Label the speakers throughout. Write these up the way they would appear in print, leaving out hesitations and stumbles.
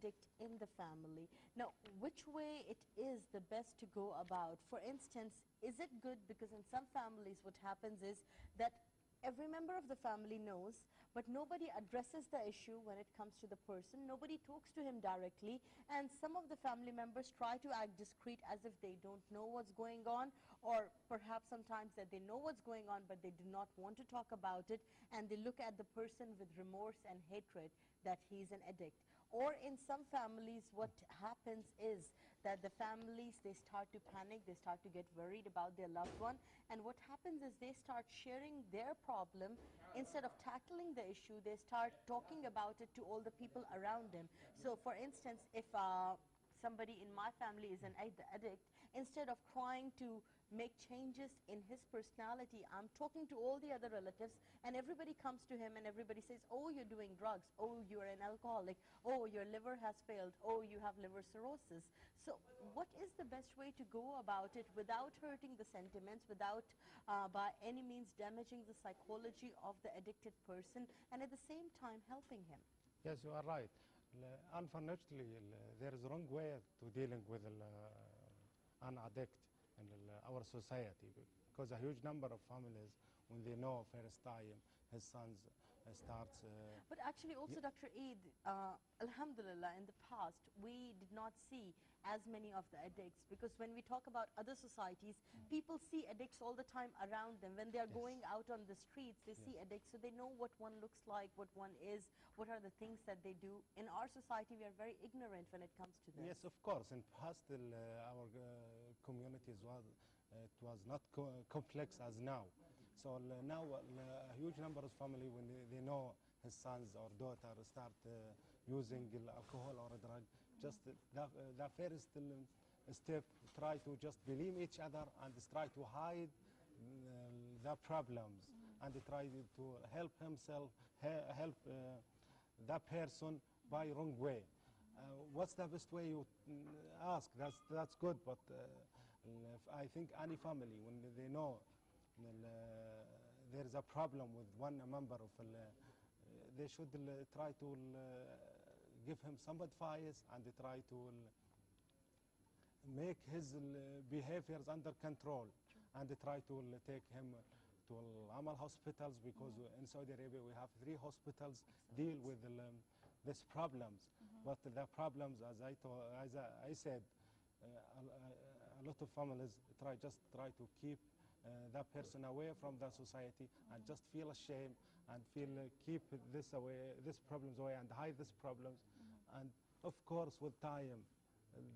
Speaker 1: addict in the family. Now, which way it is the best to go about? For instance, is it good, because in some families what happens is that every member of the family knows, but nobody addresses the issue when it comes to the person. Nobody talks to him directly, and some of the family members try to act discreet as if they don't know what's going on, or perhaps sometimes that they know what's going on, but they do not want to talk about it, and they look at the person with remorse and hatred that he's an addict. Or in some families, what happens is that the families, they start to panic, they start to get worried about their loved one, and what happens is they start sharing their problem. Instead of tackling the issue, they start talking about it to all the people around them. So for instance, if somebody in my family is an addict, instead of trying to make changes in his personality, I'm talking to all the other relatives, and everybody comes to him and everybody says, oh, you're doing drugs, oh, you're an alcoholic, oh, your liver has failed, oh, you have liver cirrhosis. So what is the best way to go about it without hurting the sentiments, without by any means damaging the psychology of the addicted person, and at the same time helping him?
Speaker 2: Yes, you are right. Unfortunately, there is a wrong way to dealing with an addict in our society, because a huge number of families, when they know first time his sons starts...
Speaker 1: But actually also, Dr. Eid, alhamdulillah, in the past, we did not see as many of the addicts, because when we talk about other societies, people see addicts all the time around them. When they are going out on the streets, they see addicts, so they know what one looks like, what one is, what are the things that they do. In our society, we are very ignorant when it comes to this.
Speaker 2: Yes, of course. In past, our communities it was not complex as now. So now a huge number of family, when they know his sons or daughter start using alcohol or a drug, just the first step, try to just believe each other and try to hide the problems, and try to help himself, help the person by wrong way. What's the best way you ask? That's good, but I think any family, when they know there is a problem with one member of they should try to give him some advice and try to make his behaviors under control, and try to take him to Amal hospitals, because in Saudi Arabia we have 3 hospitals deal with these problems. But the problems, as I said, a lot of families just try to keep that person away from the society, and just feel ashamed and keep this problems away and hide these problems. And of course, with time,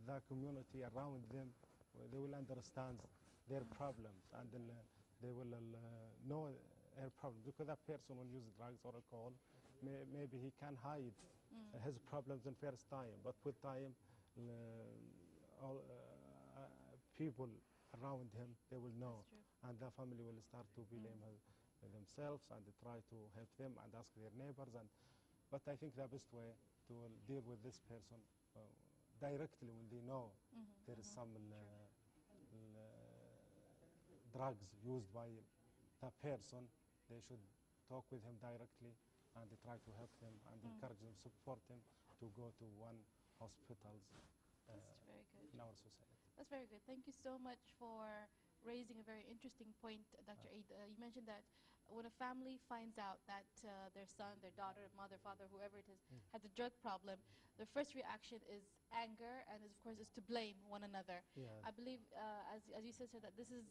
Speaker 2: the community around them, they will understand their problems, and they will know their problems, because that person will use drugs or alcohol. Maybe he can hide his problems in first time, but with time, all people around him, they will know, and the family will start to blame themselves and try to help them and ask their neighbors. But I think the best way to deal with this person directly, when they know there is some drugs used by the person, they should talk with him directly and try to help them and encourage them, support them to go to one hospitals
Speaker 3: That's very good.
Speaker 2: in our society.
Speaker 3: That's very good. Thank you so much for raising a very interesting point, Dr. Eid. You mentioned that when a family finds out that their son, their daughter, mother, father, whoever it is, has a drug problem, their first reaction is anger, and of course is to blame one another.
Speaker 2: Yeah.
Speaker 3: I believe, as you said, sir, that this is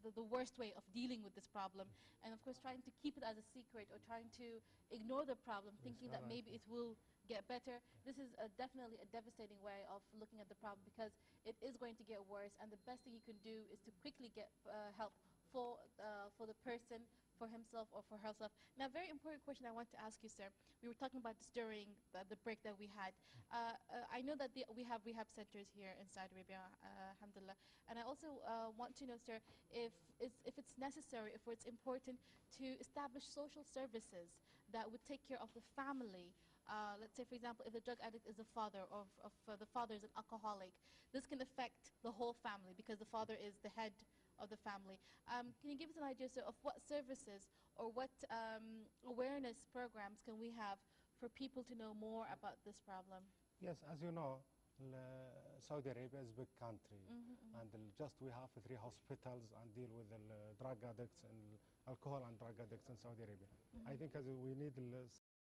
Speaker 3: the worst way of dealing with this problem, and of course trying to keep it as a secret or trying to ignore the problem, thinking that maybe it will get better. This is definitely a devastating way of looking at the problem, because it is going to get worse, and the best thing you can do is to quickly get help for the person, for himself or for herself. Now, a very important question I want to ask you, sir. We were talking about this during the break that we had. I know that we have rehab centers here in Saudi Arabia, alhamdulillah. And I also want to know, sir, if it's necessary, if it's important to establish social services that would take care of the family. Let's say, for example, if the drug addict is a father, or if the father is an alcoholic, this can affect the whole family, because the father is the head of the family. Can you give us an idea, sir, of what services or what awareness programs can we have for people to know more about this problem?
Speaker 2: Yes, as you know, Saudi Arabia is a big country, and just we have 3 hospitals and deal with the drug addicts and alcohol and drug addicts in Saudi Arabia. I think as we need